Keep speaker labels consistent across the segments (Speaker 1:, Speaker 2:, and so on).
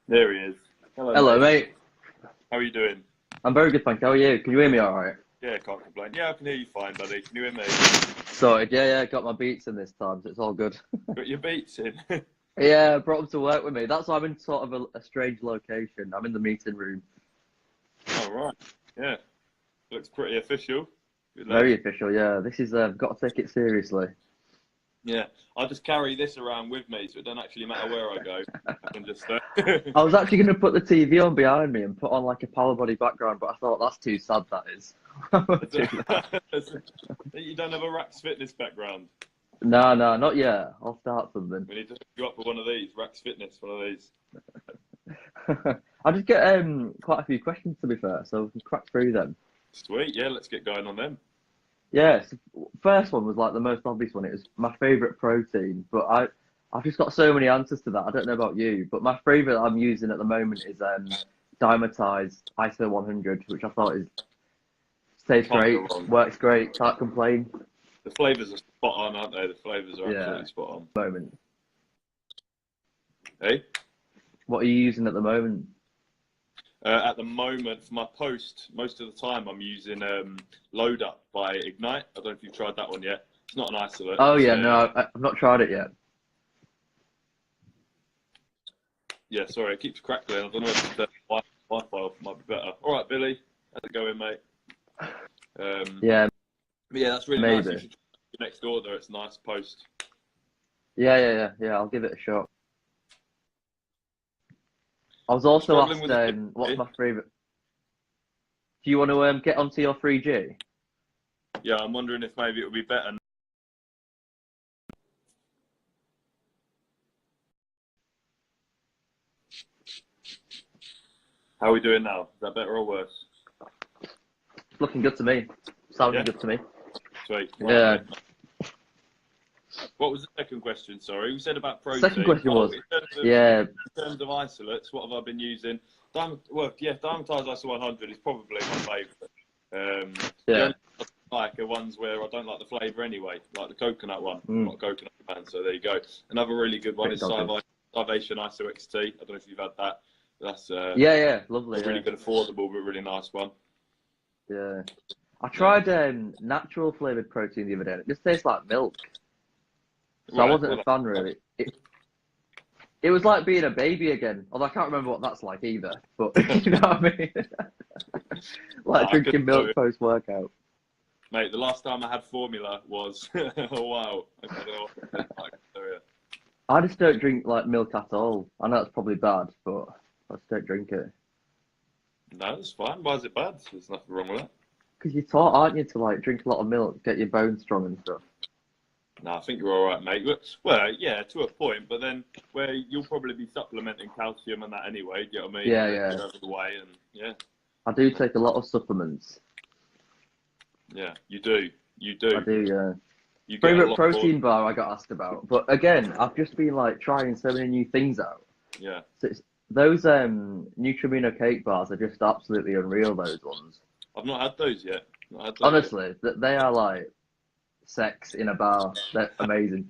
Speaker 1: There he is. Hello,
Speaker 2: Hello,
Speaker 1: mate.
Speaker 2: mate.
Speaker 1: How are you doing?
Speaker 2: I'm very good, thank you. How are you? Can you hear me all right?
Speaker 1: Yeah, can't complain. Yeah, I can hear you fine, buddy. Can you hear me?
Speaker 2: Sorted. Yeah, got my beats in this time, so it's all good.
Speaker 1: Got your beats in.
Speaker 2: Yeah, brought them to work with me. That's why I'm in sort of a strange location. I'm in the meeting room.
Speaker 1: All right. Yeah, looks pretty official. Good lad.
Speaker 2: Very official, yeah. This is, got to take it seriously.
Speaker 1: Yeah, I just carry this around with me, so it doesn't actually matter where I go. I can just.
Speaker 2: I was actually going to put the TV on behind me and put on like a PowerBody background, but I thought that's too sad, that is. I won't do that.
Speaker 1: You don't have a Rax Fitness background.
Speaker 2: No, not yet. I'll start something.
Speaker 1: We need to hook you up with one of these. Rax Fitness, one of these.
Speaker 2: I just get quite a few questions, to be fair, so we can crack through them.
Speaker 1: Sweet. Yeah, let's get going on them.
Speaker 2: Yes, first one was like the most obvious one. It was my favorite protein, but I've just got so many answers to that. I don't know about you, but my favorite I'm using at the moment is dimetized ISO 100, which I thought is tastes
Speaker 1: Can't
Speaker 2: great,
Speaker 1: go wrong.
Speaker 2: works great, can't complain.
Speaker 1: The flavors are spot on, aren't they? The flavors are
Speaker 2: Yeah,
Speaker 1: absolutely spot on.
Speaker 2: moment.
Speaker 1: Hey.
Speaker 2: What are you using at the moment?
Speaker 1: At the moment, for my post, most of the time I'm using Load Up by Ignite. I don't know if you've tried that one yet. It's not an isolate.
Speaker 2: Oh
Speaker 1: It's
Speaker 2: yeah, no, I've not tried it yet.
Speaker 1: yeah, sorry, it keeps crackling. I don't know if the Wi-Fi off might be better. All right, Billy, how's it going, mate?
Speaker 2: Yeah,
Speaker 1: But yeah, that's really nice.
Speaker 2: maybe.
Speaker 1: You should try the next order. It's a nice post.
Speaker 2: Yeah. I'll give it a shot. I was also
Speaker 1: Struggling
Speaker 2: asked,
Speaker 1: with the
Speaker 2: what's my favorite? Do you want to get onto your 3G?
Speaker 1: yeah, I'm wondering if maybe it would be better. How are we doing now? Is that better or worse?
Speaker 2: It's looking good to me. Sounding
Speaker 1: Yeah,
Speaker 2: good to me.
Speaker 1: sweet.
Speaker 2: Yeah.
Speaker 1: Right, what was the second question? Sorry, we said about protein.
Speaker 2: Second question
Speaker 1: Oh,
Speaker 2: was, yeah,
Speaker 1: in terms of isolates, what have I been using? Diamantized ISO 100 is probably my favourite. The
Speaker 2: yeah.
Speaker 1: only ones I like are ones where I don't like the flavour anyway, like the coconut one. I'm not a coconut fan, so there you go. Another really good one
Speaker 2: Bit
Speaker 1: is
Speaker 2: dodgy.
Speaker 1: Salvation ISO XT. I don't know if you've had that. That's
Speaker 2: Yeah, lovely.
Speaker 1: a really good, affordable, but really nice one.
Speaker 2: Yeah. I
Speaker 1: Yeah.
Speaker 2: tried natural flavored protein the other day. And it just tastes like milk, so I
Speaker 1: Right.
Speaker 2: wasn't a
Speaker 1: Well,
Speaker 2: fan really. It was like being a baby again. Although I can't remember what that's like either. But you know what I mean? Like
Speaker 1: I could
Speaker 2: drinking
Speaker 1: do
Speaker 2: milk
Speaker 1: it.
Speaker 2: post workout.
Speaker 1: Mate, the last time I had formula was a while. I don't know what it tastes like. So, yeah.
Speaker 2: I just don't drink like milk at all. I know that's probably bad, but I just don't drink it.
Speaker 1: No, it's fine. Why is it bad? There's nothing wrong with that.
Speaker 2: Because you're taught, aren't you, to like drink a lot of milk, get your bones strong and stuff.
Speaker 1: No, I think you're all right, mate. Well, yeah, to a point, but then where you'll probably be supplementing calcium and that anyway. Do you know what I mean?
Speaker 2: Yeah,
Speaker 1: And then
Speaker 2: yeah.
Speaker 1: get out of the way, and yeah,
Speaker 2: I do take a lot of supplements.
Speaker 1: yeah, you do, you
Speaker 2: I
Speaker 1: do.
Speaker 2: do, yeah.
Speaker 1: You get a
Speaker 2: Favorite
Speaker 1: lot more.
Speaker 2: protein bar I got asked about, but again, I've just been like trying so many new things out.
Speaker 1: Yeah,
Speaker 2: So those Nutrimino cake bars are just absolutely unreal. Those ones,
Speaker 1: I've not had those yet. Not had those yet.
Speaker 2: honestly, they are like sex in a bar. They're amazing.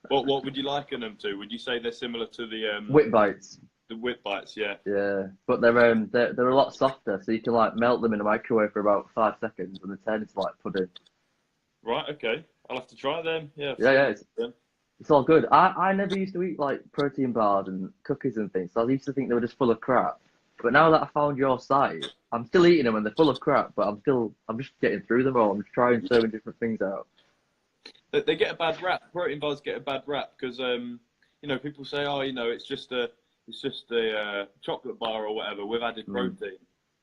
Speaker 1: What would you liken them to? Would you say they're similar to
Speaker 2: Whip bites,
Speaker 1: the whip bites? Yeah.
Speaker 2: yeah, but they're a lot softer, so you can like melt them in a microwave for about 5 seconds, and they turn into like pudding.
Speaker 1: Right. Okay. I'll have to try them. Yeah. I've
Speaker 2: Yeah,
Speaker 1: seen
Speaker 2: yeah,
Speaker 1: them.
Speaker 2: it's all good. I never used to eat like protein bars and cookies and things. So I used to think they were just full of crap. But now that I found your site, I'm still eating them and they're full of crap. But I'm just getting through them all. I'm just trying so many different things out.
Speaker 1: They get a bad rap. Protein bars get a bad rap because people say, oh, it's just a chocolate bar or whatever with added protein.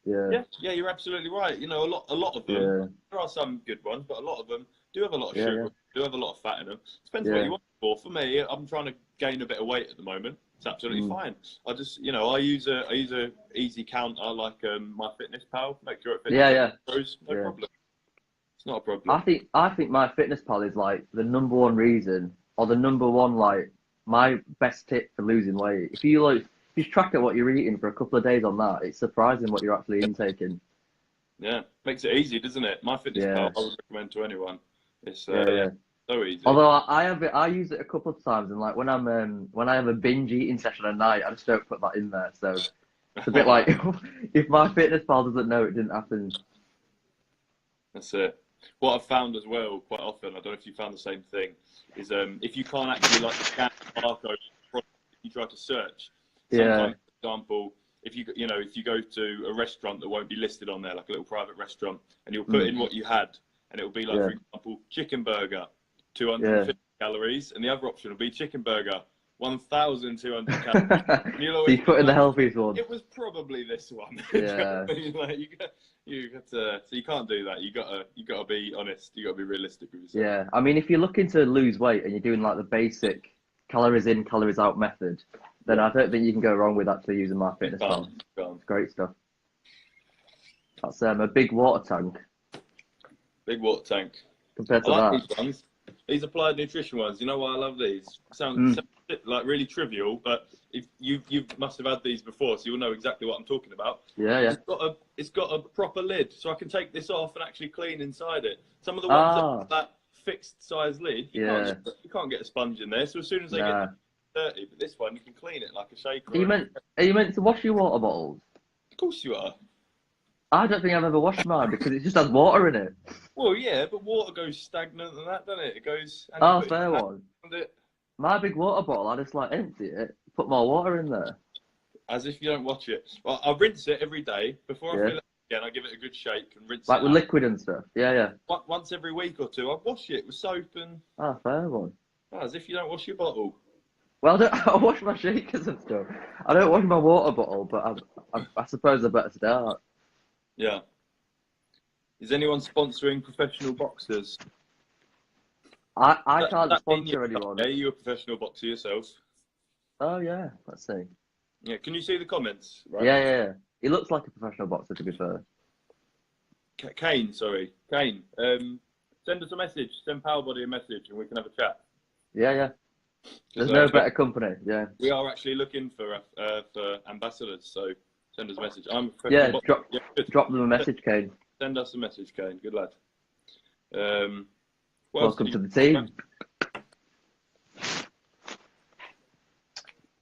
Speaker 2: Yeah,
Speaker 1: Yeah, you're absolutely right. You know, a lot of them.
Speaker 2: yeah,
Speaker 1: There are some good ones, but a lot of them do have a lot of
Speaker 2: yeah,
Speaker 1: sugar, do have a lot of fat in them. Depends what
Speaker 2: yeah,
Speaker 1: you want it for. For me, I'm trying to gain a bit of weight at the moment. It's absolutely fine. I use a easy counter like MyFitnessPal. Make sure it fits
Speaker 2: yeah.
Speaker 1: no
Speaker 2: Yeah.
Speaker 1: problem. It's not a problem.
Speaker 2: I think my fitness pal is like the number one reason or the number one like my best tip for losing weight. If you track at what you're eating for a couple of days on that, it's surprising what you're actually intaking.
Speaker 1: Yeah, makes it easy, doesn't it?
Speaker 2: Yeah,
Speaker 1: MyFitnessPal, I would recommend to anyone. It's
Speaker 2: yeah.
Speaker 1: So easy.
Speaker 2: Although I use it a couple of times, and like when I have a binge eating session at night, I just don't put that in there. So it's a bit like if my fitness pal doesn't know, it didn't happen.
Speaker 1: That's it. What I've found as well quite often, I don't know if you found the same thing, is if you can't actually like scan the barcode if you try to search. Sometimes, for example, if you go to a restaurant that won't be listed on there, like a little private restaurant, and you'll put in what you had, and it will be like, for example, chicken burger, 250 calories, and the other option will be chicken burger, 1,200 calories. And you'll always
Speaker 2: So you put in the healthiest one.
Speaker 1: It was probably this one.
Speaker 2: Yeah.
Speaker 1: So you can't do that. You gotta be honest. You gotta be realistic with yourself.
Speaker 2: Yeah, I mean, if you're looking to lose weight and you're doing like the basic calories in, calories out method, then I don't think you can go wrong with actually using my fitness pal. It's great stuff. That's a big water tank.
Speaker 1: Big water tank.
Speaker 2: Compared to
Speaker 1: I like
Speaker 2: that.
Speaker 1: these ones. These applied nutrition ones. You know why I love these? Sounds like really trivial, but if you must have had these before, so you'll know exactly what I'm talking about.
Speaker 2: Yeah.
Speaker 1: It's got a proper lid, so I can take this off and actually clean inside it. Some of the ones that have that fixed size lid, you can't get a sponge in there. So as soon as they get dirty, but this one you can clean it like a shaker.
Speaker 2: Are you meant to wash your water bottles?
Speaker 1: Of course you are.
Speaker 2: I don't think I've ever washed mine because it just has water in it.
Speaker 1: Well, yeah, but water goes stagnant and that, doesn't it? It goes.
Speaker 2: Oh, fair one. My big water bottle, I just like empty it, put more water in there.
Speaker 1: As if you don't watch it. Well, I rinse it every day before I fill it again. I give it a good shake and rinse it.
Speaker 2: Like with liquid and stuff. Yeah.
Speaker 1: Once every week or two, I wash it with soap and.
Speaker 2: Ah, fair one.
Speaker 1: As if you don't wash your bottle.
Speaker 2: Well, I wash my shakers and stuff. I don't wash my water bottle, but I suppose I better start.
Speaker 1: Yeah. Is anyone sponsoring professional boxers?
Speaker 2: I can't sponsor anyone.
Speaker 1: Yeah, you're a professional boxer yourself.
Speaker 2: Oh yeah, let's see.
Speaker 1: Yeah, can you see the comments? Right?
Speaker 2: Yeah. He looks like a professional boxer, to be fair.
Speaker 1: Kane. Send us a message. Send PowerBody a message, and we can have a chat.
Speaker 2: Yeah. There's no better company. Yeah.
Speaker 1: We are actually looking for ambassadors, so send us a message. I'm a professional boxer.
Speaker 2: Drop them a message, Kane.
Speaker 1: Send us a message, Kane. Good lad.
Speaker 2: Welcome to the team.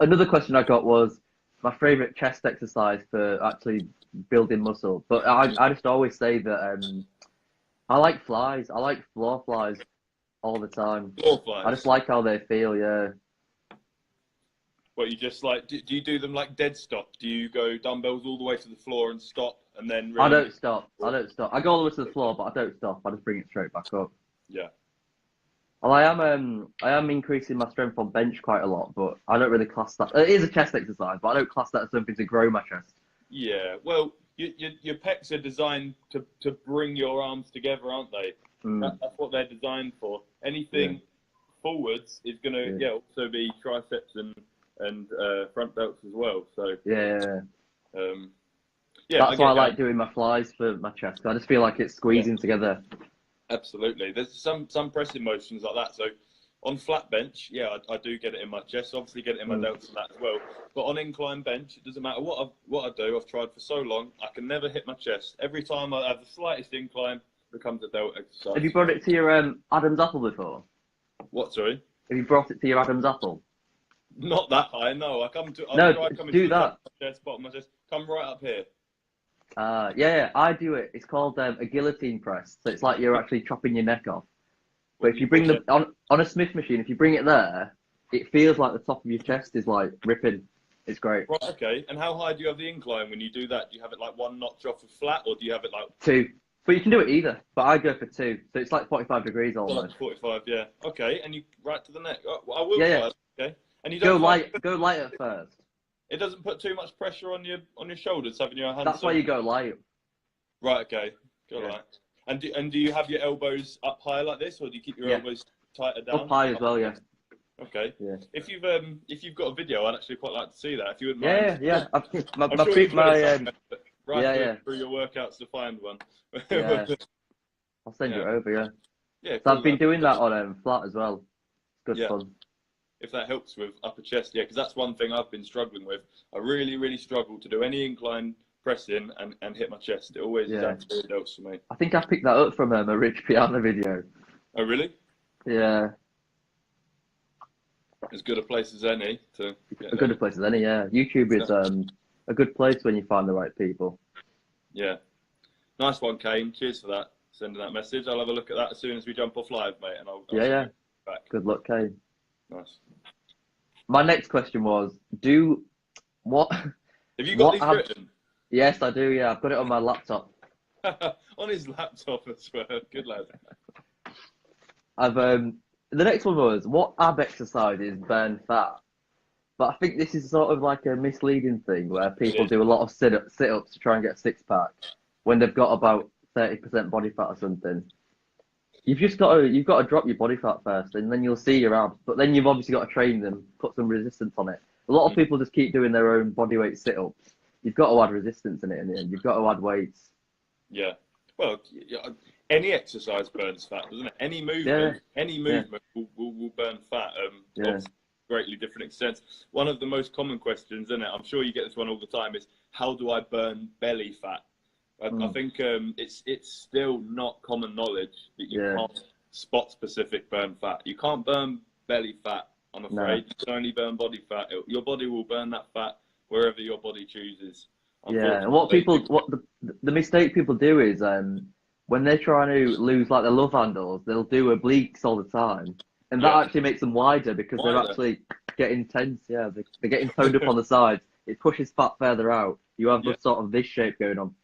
Speaker 2: Another question I got was my favourite chest exercise for actually building muscle. But I just always say that I like flies. I like floor flies all the time.
Speaker 1: Floor flies?
Speaker 2: I just like how they feel, yeah.
Speaker 1: What, you just like, do you do them like dead stop? Do you go dumbbells all the way to the floor and stop and then...
Speaker 2: I don't stop. I go all the way to the floor, but I don't stop. I just bring it straight back up.
Speaker 1: Yeah.
Speaker 2: Well, I am increasing my strength on bench quite a lot, but I don't really class that. It is a chest exercise, but I don't class that as something to grow my chest.
Speaker 1: Yeah, well, your pecs are designed to bring your arms together, aren't they? That's what they're designed for. Anything forwards is going to also be triceps and front delts as well. So
Speaker 2: that's why I like doing my flies for my chest. I just feel like it's squeezing together.
Speaker 1: Absolutely. There's some pressing motions like that. So on flat bench, I do get it in my chest. Obviously, get it in my delts and that as well. But on incline bench, it doesn't matter what I do. I've tried for so long, I can never hit my chest. Every time I have the slightest incline, it becomes a delt exercise.
Speaker 2: Have you brought it to your Adam's apple before?
Speaker 1: What? Sorry.
Speaker 2: Have you brought it to your Adam's apple?
Speaker 1: Not that high. No, I come to.
Speaker 2: Do that.
Speaker 1: Chest, bottom of my chest. Come right up here.
Speaker 2: I do it. It's called a guillotine press. So it's like you're actually chopping your neck off. But if you bring on a Smith machine, if you bring it there, it feels like the top of your chest is like ripping. It's great.
Speaker 1: Right, okay. And how high do you have the incline when you do that? Do you have it like one notch off of flat, or do you have it like
Speaker 2: 2? But you can do it either. But I go for 2, so it's like 45 degrees almost.
Speaker 1: 45, yeah. Okay, and you right to the neck. Oh, I will try. Okay. And you
Speaker 2: don't go light at first.
Speaker 1: It doesn't put too much pressure on your shoulders having your hands.
Speaker 2: That's why you go light.
Speaker 1: Right. Okay. Go light. And do you have your elbows up high like this, or do you keep your elbows tighter down?
Speaker 2: Up high as well. Yeah.
Speaker 1: Okay. Yeah. If you've got a video, I'd actually quite like to see that. If you wouldn't mind.
Speaker 2: Yeah.
Speaker 1: Through your workouts to find one.
Speaker 2: Yeah. I'll send you over. Yeah. Yeah. So I've been doing that on flat as well. Good fun.
Speaker 1: If that helps with upper chest, because that's one thing I've been struggling with. I really, really struggle to do any incline pressing and hit my chest. It always is absolutely delts for me.
Speaker 2: I think I picked that up from a Rich Piana video.
Speaker 1: Oh, really?
Speaker 2: Yeah.
Speaker 1: As good a place as any to get
Speaker 2: A good a place as any, yeah. YouTube is a good place when you find the right people.
Speaker 1: Yeah. Nice one, Kane. Cheers for that. Sending that message. I'll have a look at that as soon as we jump off live, mate, and I'll
Speaker 2: Yeah,
Speaker 1: send
Speaker 2: yeah.
Speaker 1: it back.
Speaker 2: Good luck, Kane.
Speaker 1: Nice.
Speaker 2: My next question was, what
Speaker 1: Have you got
Speaker 2: what
Speaker 1: these
Speaker 2: ab-
Speaker 1: written?
Speaker 2: Yes, I do, yeah. I've got it on my laptop.
Speaker 1: On his laptop as well. Good lad.
Speaker 2: I've the next one was, what ab exercises burn fat? But I think this is sort of like a misleading thing where people
Speaker 1: is.
Speaker 2: do a lot of sit-ups to try and get a six-pack when they've got about 30% body fat or something. You've got to drop your body fat first, and then you'll see your abs. But then you've obviously got to train them, put some resistance on it. A lot of people just keep doing their own bodyweight sit-ups. You've got to add resistance in it in the end. You've got to add weights.
Speaker 1: Yeah. Well, any exercise burns fat, doesn't it? Any movement, will burn fat. Obviously, greatly different extents. One of the most common questions, isn't it? I'm sure you get this one all the time. Is how do I burn belly fat? I think it's still not common knowledge that you can't spot specific burn fat. You can't burn belly fat. I'm afraid you can only burn body fat. Your body will burn that fat wherever your body chooses.
Speaker 2: Yeah, and what the mistake people do is when they're trying to lose like their love handles, they'll do obliques all the time, and that actually makes them wider because they're actually getting tense. Yeah, they're getting toned up on the sides. It pushes fat further out. You have this sort of this shape going on.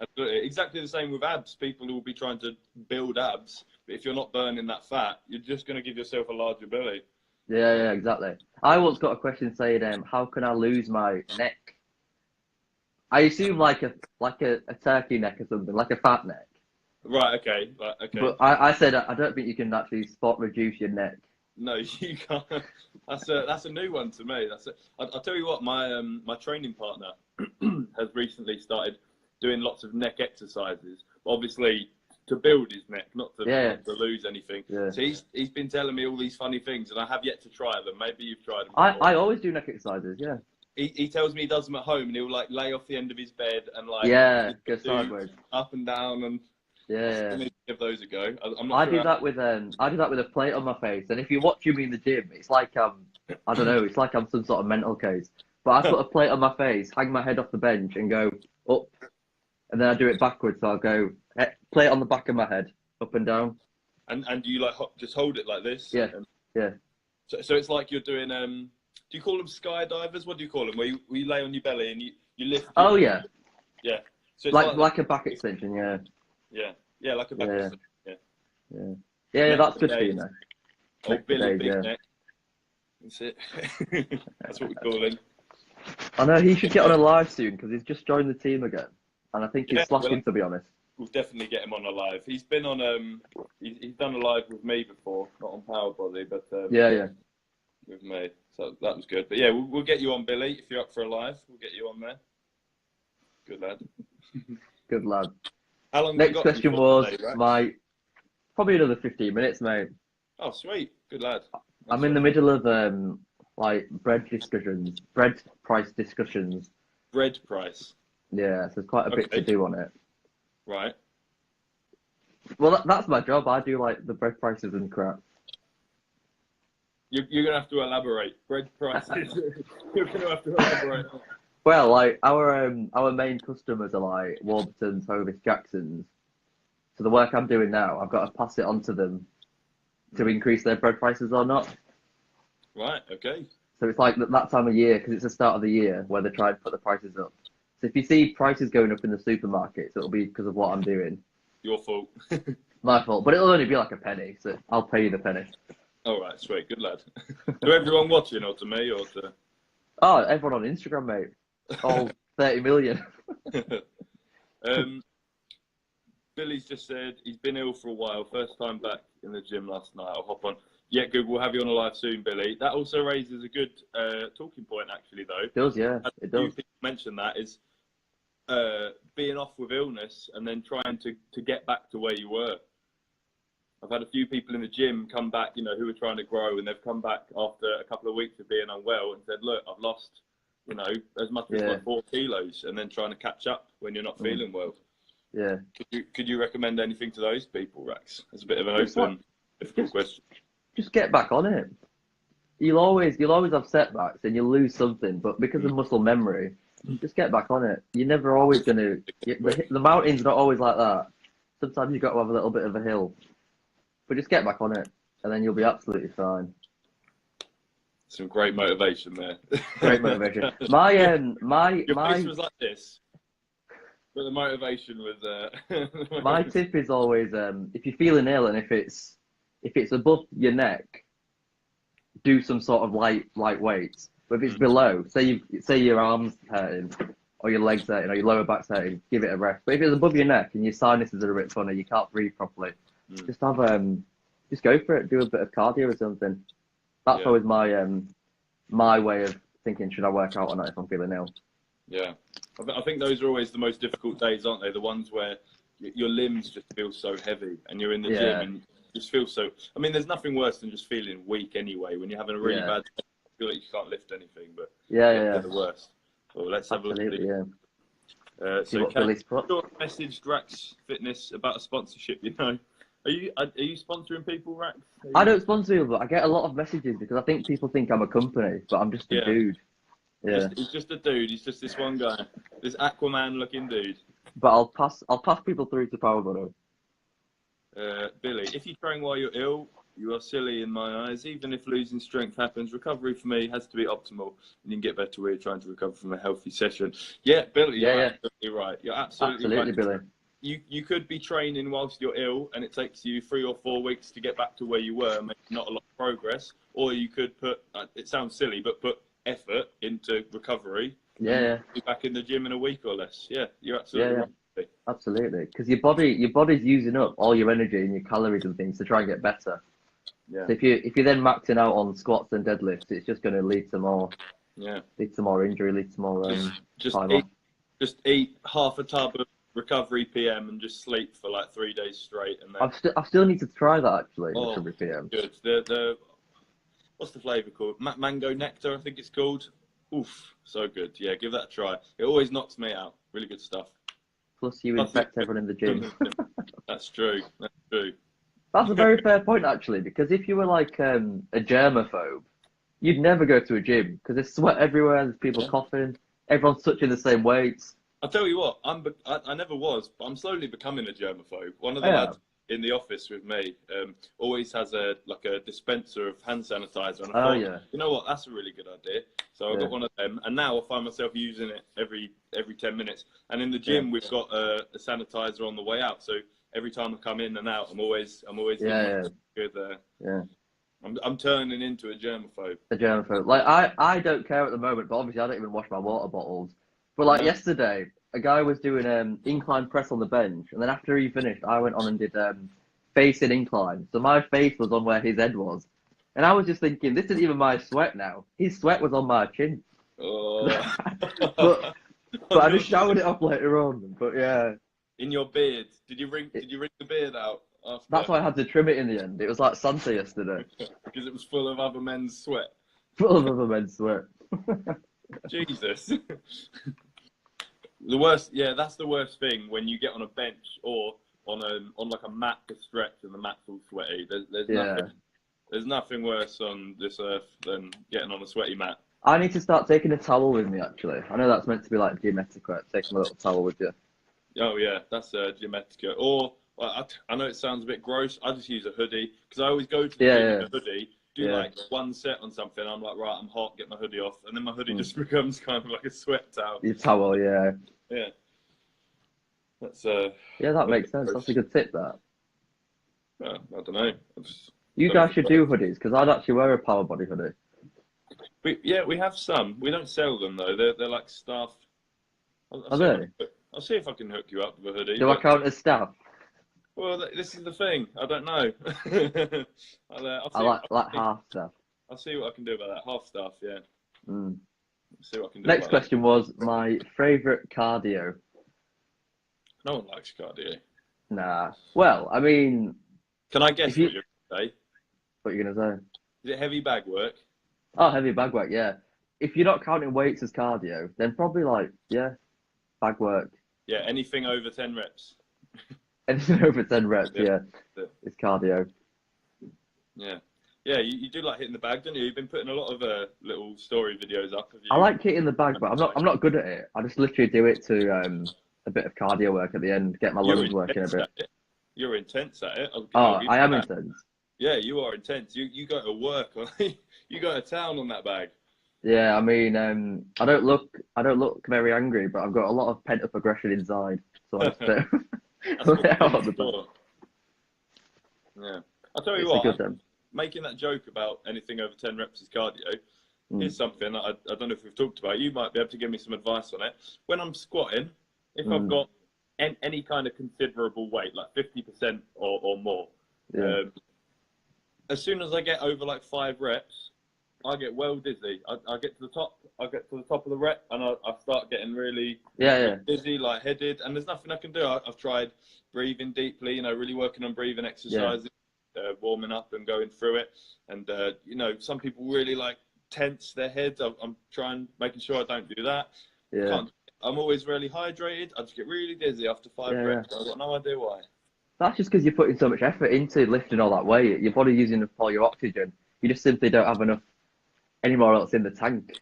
Speaker 1: Absolutely. Exactly the same with abs. People will be trying to build abs, but if you're not burning that fat, you're just going to give yourself a larger belly.
Speaker 2: Yeah, exactly. I once got a question saying, how can I lose my neck? I assume like a turkey neck or something, like a fat neck.
Speaker 1: Right. Okay.
Speaker 2: But I said I don't think you can actually spot reduce your neck.
Speaker 1: No, you can't. That's a new one to me. I'll tell you what. My training partner has recently started doing lots of neck exercises. Obviously, to build his neck, not to lose anything. Yeah. So he's been telling me all these funny things, and I have yet to try them. Maybe you've tried them before.
Speaker 2: I always do neck exercises. Yeah.
Speaker 1: He tells me he does them at home, and he'll like lay off the end of his bed and like
Speaker 2: go sideways,
Speaker 1: up and down, and give those a go.
Speaker 2: I do that with a plate on my face, and if you watch me in the gym, it's like I don't know, it's like I'm some sort of mental case. But I put a plate on my face, hang my head off the bench, and go up, and then I do it backwards. So I'll go plate on the back of my head, up and down.
Speaker 1: And do you like just hold it like this?
Speaker 2: Yeah, yeah.
Speaker 1: So it's like you're doing do you call them skydivers? What do you call them? Where you lay on your belly and you lift?
Speaker 2: Oh yeah.
Speaker 1: Yeah. So it's
Speaker 2: like a back extension, yeah.
Speaker 1: Yeah, like a back extension.
Speaker 2: Yeah, that's good for you, know.
Speaker 1: Oh, Billy Big Neck. That's it. That's what we call him.
Speaker 2: I know he should get on a live soon because he's just joined the team again, and I think he's slacking, to be honest.
Speaker 1: We'll definitely get him on a live. He's been on he's done a live with me before, not on PowerBody, but with me. So that was good. But yeah, we'll get you on, Billy. If you're up for a live, we'll get you on there. Good lad.
Speaker 2: Good lad.
Speaker 1: How long?
Speaker 2: Next question was probably another 15 minutes, mate.
Speaker 1: Oh, sweet. Good lad.
Speaker 2: I'm in the middle of like bread price discussions.
Speaker 1: Bread price.
Speaker 2: Yeah, so there's quite a bit to do on it.
Speaker 1: Right.
Speaker 2: Well, that's my job. I do like the bread prices and crap.
Speaker 1: You're gonna have to elaborate. Bread prices. You're gonna have to elaborate.
Speaker 2: Well, like our main customers are like Warburtons, Hovis, Jacksons. So the work I'm doing now, I've got to pass it on to them to increase their bread prices or not.
Speaker 1: Right. Okay.
Speaker 2: So it's like that time of year because it's the start of the year where they try to put the prices up. So if you see prices going up in the supermarkets, it'll be because of what I'm doing.
Speaker 1: Your fault.
Speaker 2: My fault, but it'll only be like a penny, so I'll pay you the penny.
Speaker 1: All right, sweet, good lad. To everyone watching, or to me, or to?
Speaker 2: Oh, everyone on Instagram, mate. All 30 million.
Speaker 1: Billy's just said he's been ill for a while. First time back in the gym last night. I'll hop on. Yeah, good. We'll have you on a live soon, Billy. That also raises a good talking point, actually, though.
Speaker 2: It does, yeah. It does.
Speaker 1: You mentioned that is being off with illness and then trying to get back to where you were. I've had a few people in the gym come back, you know, who were trying to grow, and they've come back after a couple of weeks of being unwell and said, look, I've lost, you know, as much as like 4 kilos, and then trying to catch up when you're not feeling well.
Speaker 2: Yeah.
Speaker 1: Could you recommend anything to those people, Rex? As a bit of an open... Difficult question.
Speaker 2: Just get back on it. You'll always have setbacks and you'll lose something, but because of muscle memory, just get back on it. You're never always gonna. The mountain's not always like that. Sometimes you've got to have a little bit of a hill, but just get back on it, and then you'll be absolutely fine.
Speaker 1: Some great motivation there.
Speaker 2: Great motivation. My
Speaker 1: Your face was like this, but the motivation was.
Speaker 2: My tip is always if you're feeling ill and if it's above your neck, do some sort of light weights. But if it's below, say your arms hurting or your legs hurting or your lower back's hurting, give it a rest. But if it's above your neck and your sinuses are a bit funny, you can't breathe properly, just go for it. Do a bit of cardio or something. That's always my way of thinking, should I work out or not if I'm feeling ill?
Speaker 1: Yeah, I think those are always the most difficult days, aren't they? The ones where your limbs just feel so heavy and you're in the gym and you just feel so. I mean, there's nothing worse than just feeling weak anyway. When you're having a really bad day, you feel like you can't lift anything, but they're the worst. Well, let's have a look.
Speaker 2: See what Billy's put.
Speaker 1: Messaged Rax Fitness about a sponsorship. You know, are you sponsoring people, Rax?
Speaker 2: I don't sponsor you, but I get a lot of messages because I think people think I'm a company, but I'm just a dude. Yeah,
Speaker 1: he's just a dude. He's just this one guy, this Aquaman-looking dude.
Speaker 2: But I'll pass people through to PowerBody.
Speaker 1: Billy, if you train while you're ill, you are silly in my eyes. Even if losing strength happens, recovery for me has to be optimal, and you can get better where you're trying to recover from a healthy session. Yeah, Billy, you're absolutely right. You're absolutely right.
Speaker 2: Billy.
Speaker 1: You could be training whilst you're ill, and it takes you 3 or 4 weeks to get back to where you were, maybe not a lot of progress. Or you could put, it sounds silly, but put effort into recovery.
Speaker 2: Yeah.
Speaker 1: Be back in the gym in a week or less. Yeah, you're absolutely right.
Speaker 2: Absolutely, because your body's using up all your energy and your calories and things to try and get better.
Speaker 1: Yeah.
Speaker 2: So if you're then maxing out on squats and deadlifts, it's just going to lead to more.
Speaker 1: Yeah.
Speaker 2: Lead to more injury. Lead to more
Speaker 1: just eat half a tub of recovery PM and just sleep for like 3 days straight. And then
Speaker 2: I still need to try that actually. Recovery PM.
Speaker 1: Good. The what's the flavour called? Mango nectar, I think it's called. Oof, so good. Yeah, give that a try. It always knocks me out. Really good stuff.
Speaker 2: Plus, you infect everyone in the gym.
Speaker 1: That's true.
Speaker 2: That's a very fair point, actually, because if you were like a germaphobe, you'd never go to a gym because there's sweat everywhere, there's people coughing, everyone's touching the same weights.
Speaker 1: I'll tell you what, I never was, but I'm slowly becoming a germaphobe. One of the lads in the office with me always has a dispenser of hand sanitizer, and I thought, you know what, that's a really good idea. So I got one of them, and now I find myself using it every 10 minutes. And in the gym, we've got a sanitizer on the way out, so every time I come in and out, I'm always good. I'm turning into a germaphobe.
Speaker 2: A germaphobe. Like I don't care at the moment, but obviously I don't even wash my water bottles. But like yesterday, a guy was doing incline press on the bench, and then after he finished, I went on and did facing incline. So my face was on where his head was, and I was just thinking, this isn't even my sweat now. His sweat was on my chin.
Speaker 1: Oh.
Speaker 2: but I just showered it off later on. But yeah.
Speaker 1: In your beard, did you wring the beard out after?
Speaker 2: That's why I had to trim it in the end. It was like Santa yesterday.
Speaker 1: Because it was full of other men's sweat.
Speaker 2: Full of other men's sweat.
Speaker 1: Jesus. The worst, that's the worst thing when you get on a bench or on like a mat to stretch and the mat's all sweaty. There's nothing worse on this earth than getting on a sweaty mat.
Speaker 2: I need to start taking a towel with me, actually. I know that's meant to be like gym etiquette, taking a little towel with you.
Speaker 1: Oh yeah, that's gym etiquette. Or I know it sounds a bit gross. I just use a hoodie because I always go to the gym in a hoodie. Do like one set on something. I'm like, right, I'm hot. Get my hoodie off, and then my hoodie just becomes kind of like a sweat towel.
Speaker 2: Your towel,
Speaker 1: yeah. That's
Speaker 2: that makes sense. That's a good tip. That.
Speaker 1: I don't know.
Speaker 2: You guys should do hoodies because I'd actually wear a PowerBody hoodie.
Speaker 1: We have some. We don't sell them though. They're like staff. I'll see if I can hook you up with a hoodie.
Speaker 2: Do I count as staff?
Speaker 1: Well, this is the thing. I don't know.
Speaker 2: I like half staff.
Speaker 1: I'll see what I can do about that. Half staff, yeah. See what I can do.
Speaker 2: Next question was my favourite cardio.
Speaker 1: No one likes cardio.
Speaker 2: Nah. Well, I mean...
Speaker 1: Can I guess what you're going to say?
Speaker 2: What are you going to say?
Speaker 1: Is it heavy bag work?
Speaker 2: Oh, heavy bag work, yeah. If you're not counting weights as cardio, then probably bag work.
Speaker 1: Yeah, anything over 10 reps.
Speaker 2: Anything over 10 reps, it's cardio.
Speaker 1: Yeah. Yeah, you do like hitting the bag, don't you? You've been putting a lot of little story videos up of
Speaker 2: I
Speaker 1: you.
Speaker 2: like hitting the bag, but I'm not good at it. I just literally do it to a bit of cardio work at the end, get my
Speaker 1: You're
Speaker 2: lungs working a
Speaker 1: intense
Speaker 2: bit.
Speaker 1: at it. You're intense at it. I'll
Speaker 2: Oh,
Speaker 1: give
Speaker 2: I
Speaker 1: you
Speaker 2: am
Speaker 1: that.
Speaker 2: intense.
Speaker 1: Yeah, you are intense. You go to work. You go to town on that bag.
Speaker 2: Yeah, I mean, I don't look very angry, but I've got a lot of pent up aggression inside, so I just don't
Speaker 1: That's a
Speaker 2: let
Speaker 1: good
Speaker 2: it
Speaker 1: thing
Speaker 2: out on the back.
Speaker 1: for. Yeah. I'll tell you
Speaker 2: It's a
Speaker 1: what,
Speaker 2: good one.
Speaker 1: making that joke about anything over 10 reps is cardio.
Speaker 2: Mm,
Speaker 1: Here's something that I don't know if we've talked about. You might be able to give me some advice on it. When I'm squatting, if I've
Speaker 2: mm,
Speaker 1: got any kind of considerable weight, like 50% or more,
Speaker 2: yeah,
Speaker 1: as soon as I get over like 5 reps, I get well dizzy. I get to the top. I get to the top of the rep, and I start getting really
Speaker 2: yeah.
Speaker 1: dizzy, lightheaded, and there's nothing I can do. I've tried breathing deeply, really working on breathing
Speaker 2: Yeah.
Speaker 1: exercises, warming up and going through it. And some people really like tense their heads. I'm trying, making sure I don't do that.
Speaker 2: Yeah,
Speaker 1: Can't. I'm always really hydrated. I just get really dizzy after five
Speaker 2: yeah.
Speaker 1: reps. I've got no idea why.
Speaker 2: That's just because you're putting so much effort into lifting all that weight. Your body's using up all your oxygen. You just simply don't have enough anymore else in the tank.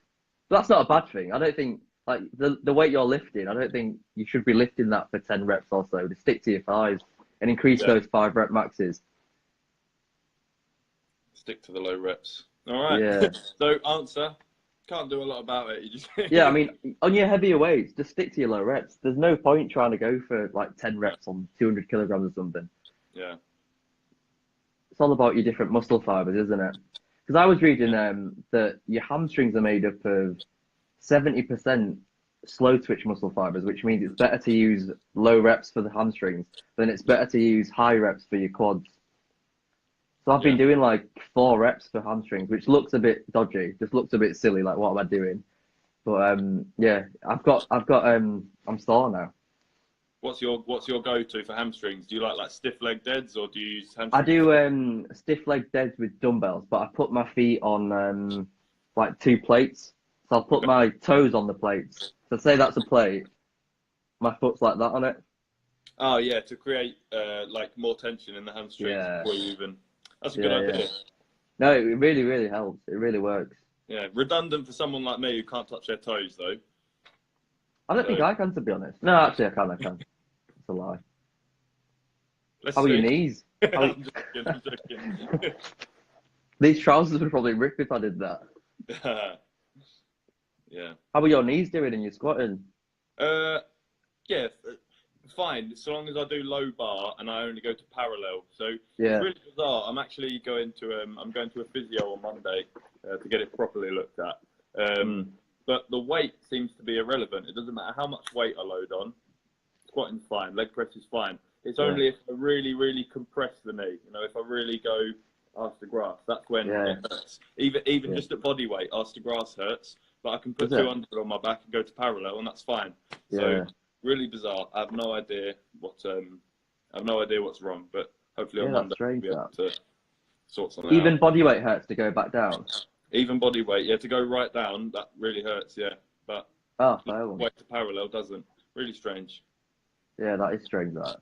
Speaker 2: But that's not a bad thing. I don't think like the weight you're lifting. I don't think you should be lifting that for 10 reps or so. Just stick to your thighs and increase
Speaker 1: Yeah.
Speaker 2: those 5 rep maxes.
Speaker 1: Stick to the low reps. All right.
Speaker 2: Yeah.
Speaker 1: So answer. Can't do a lot about it. You just
Speaker 2: Yeah, I mean, on your heavier weights, just stick to your low reps. There's no point trying to go for like 10 reps on 200 kilograms or something.
Speaker 1: Yeah.
Speaker 2: It's all about your different muscle fibers, isn't it? Because I was reading that your hamstrings are made up of 70% slow twitch muscle fibers, which means it's better to use low reps for the hamstrings than it's better to use high reps for your quads. So I've been doing like 4 reps for hamstrings, which looks a bit dodgy, just looks a bit silly, like what am I doing? But yeah, I'm sore now.
Speaker 1: What's your go-to for hamstrings? Do you like stiff leg deads or do you use
Speaker 2: I
Speaker 1: hamstrings?
Speaker 2: do stiff leg deads with dumbbells, but I put my feet on like 2 plates. So I'll put
Speaker 1: Okay.
Speaker 2: my toes on the plates. So say that's a plate, my foot's like that on it.
Speaker 1: Oh yeah, to create more tension in the hamstrings
Speaker 2: Yeah,
Speaker 1: before you even. That's a good
Speaker 2: yeah.
Speaker 1: idea.
Speaker 2: No, it really, really helps. It really works.
Speaker 1: Yeah, redundant for someone like me who can't touch their toes though.
Speaker 2: I don't
Speaker 1: So
Speaker 2: think I can, to be honest. No, actually, I can. It's a lie.
Speaker 1: let's
Speaker 2: How are your
Speaker 1: see.
Speaker 2: knees?
Speaker 1: I'm joking. I'm joking.
Speaker 2: These trousers would probably rip if I did that.
Speaker 1: Yeah.
Speaker 2: How are your knees doing in your squatting?
Speaker 1: Yeah, fine. So long as I do low bar and I only go to parallel. So
Speaker 2: Yeah.
Speaker 1: it's really bizarre. I'm actually going to a physio on Monday to get it properly looked at. But the weight seems to be irrelevant. It doesn't matter how much weight I load on. Squatting's fine. Leg press is fine. It's only if I really, really compress the knee. If I really go arse to grass, that's when it hurts. Even just at body weight, arse to grass hurts. But I can put 200 on my back and go to parallel, and that's fine. So really bizarre. I have no idea what's wrong. But hopefully on Monday we'll be able to sort something out.
Speaker 2: Even body weight hurts to go back down.
Speaker 1: Even body weight, yeah, to go right down, that really hurts, yeah. But weight to parallel doesn't. Really strange.
Speaker 2: Yeah, that is strange. That.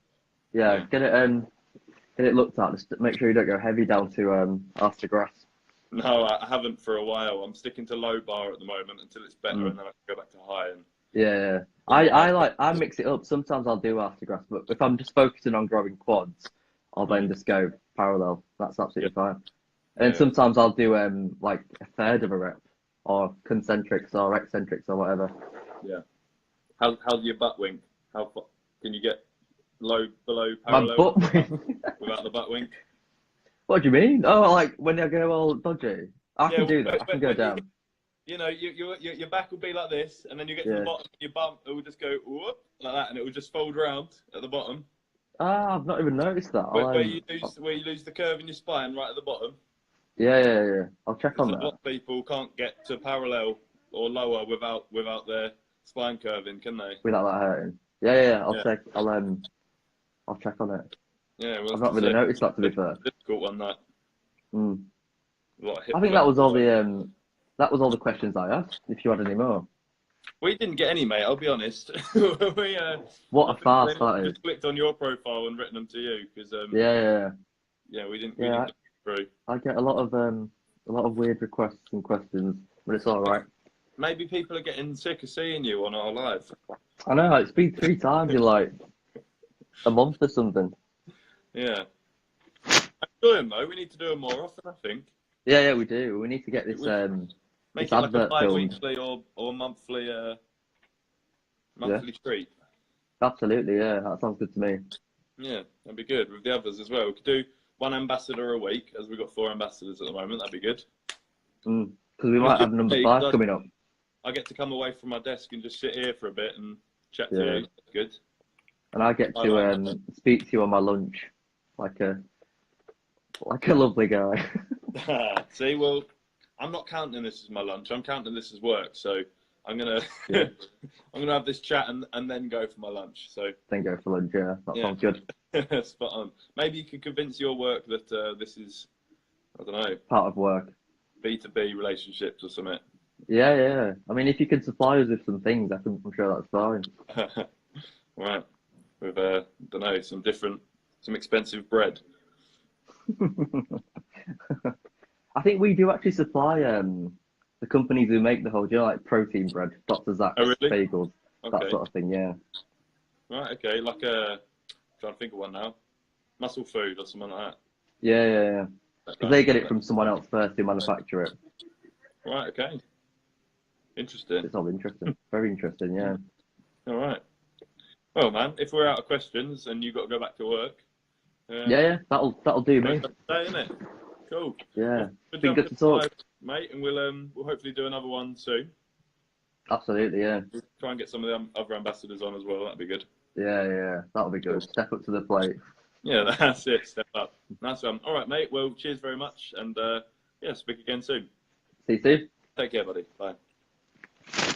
Speaker 2: Yeah, get it looked at. Just make sure you don't go heavy down to arse to grass.
Speaker 1: No, I haven't for a while. I'm sticking to low bar at the moment until it's better, and then I can go back to high. And
Speaker 2: Yeah. I mix it up. Sometimes I'll do arse to grass, but if I'm just focusing on growing quads, I'll then just go parallel. That's absolutely fine. And sometimes I'll do like a third of a rep, or concentrics or eccentrics or whatever.
Speaker 1: Yeah. How's your butt wink? How far can you get below
Speaker 2: My
Speaker 1: parallel
Speaker 2: butt wink.
Speaker 1: without the butt wink?
Speaker 2: What do you mean? Oh, like when I go all dodgy. I can do that. I can go down.
Speaker 1: Your back will be like this, and then you get to the bottom, your bum it will just go whoop, like that, and it will just fold around at the bottom.
Speaker 2: Ah, I've not even noticed that.
Speaker 1: Where you lose the curve in your spine right at the bottom.
Speaker 2: Yeah. I'll check on that.
Speaker 1: A lot of people can't get to parallel or lower without their spine curving, can they?
Speaker 2: Without that hurting. Yeah. I'll check. I'll check on it.
Speaker 1: Yeah, well,
Speaker 2: I've not really noticed that, to be fair.
Speaker 1: Difficult one, that.
Speaker 2: I think that was all the questions I asked. If you had any more.
Speaker 1: We didn't get any, mate. I'll be honest.
Speaker 2: What a farce that is.
Speaker 1: Just clicked on your profile and written them to you because
Speaker 2: Yeah,
Speaker 1: we didn't.
Speaker 2: Yeah,
Speaker 1: True.
Speaker 2: I get a lot of weird requests and questions, but it's all right.
Speaker 1: Maybe people are getting sick of seeing you on our live.
Speaker 2: I know, like, it's been 3 times in like a month or something.
Speaker 1: Yeah. Enjoy them though. We need to do them more often, I think.
Speaker 2: Yeah, we do. We need to get this
Speaker 1: Make
Speaker 2: this
Speaker 1: it like a
Speaker 2: advert filmed.
Speaker 1: bi-weekly or monthly
Speaker 2: Yeah,
Speaker 1: treat.
Speaker 2: absolutely. Yeah, that sounds good to me.
Speaker 1: Yeah, that'd be good with the others as well. We could do one ambassador a week, as we've got 4 ambassadors at the moment. That'd be good.
Speaker 2: Because we might have number 5 coming up.
Speaker 1: I get to come away from my desk and just sit here for a bit and chat to
Speaker 2: Yeah.
Speaker 1: you. That's good.
Speaker 2: And I get to speak to you on my lunch, like a lovely guy.
Speaker 1: See, well, I'm not counting this as my lunch. I'm counting this as work. So I'm gonna
Speaker 2: Yeah.
Speaker 1: I'm gonna have this chat and then go for my lunch. So
Speaker 2: Then go for lunch. Yeah, that sounds good.
Speaker 1: spot on. Maybe you could convince your work that this is, I don't know,
Speaker 2: Part of work.
Speaker 1: B2B relationships or something.
Speaker 2: Yeah. I mean, if you can supply us with some things, I'm sure that's fine.
Speaker 1: Right. With don't know, some expensive bread.
Speaker 2: I think we do actually supply the companies who make the whole, like protein bread, Dr. Zach's
Speaker 1: Oh, really?
Speaker 2: bagels, that
Speaker 1: Okay.
Speaker 2: sort of thing. Yeah.
Speaker 1: Right. Okay. Like trying to think of one now. Muscle food or something like that.
Speaker 2: Yeah. Because they get it from someone else first who manufacture it.
Speaker 1: Right. Okay. Interesting.
Speaker 2: It's all interesting. Very interesting. Yeah.
Speaker 1: All right. Well, man, if we're out of questions and you've got to go back to work.
Speaker 2: Yeah. That'll do me.
Speaker 1: Day, innit? Cool.
Speaker 2: Yeah.
Speaker 1: Well,
Speaker 2: Been good to talk,
Speaker 1: mate, and we'll hopefully do another one soon.
Speaker 2: Absolutely. Yeah.
Speaker 1: We'll try and get some of the other ambassadors on as well. That'd be good.
Speaker 2: Yeah. That'll be good. Step up to the plate.
Speaker 1: Yeah, that's it. Step up. Nice one. All right, mate. Well, cheers very much, and speak again soon.
Speaker 2: See you soon.
Speaker 1: Take care, buddy. Bye.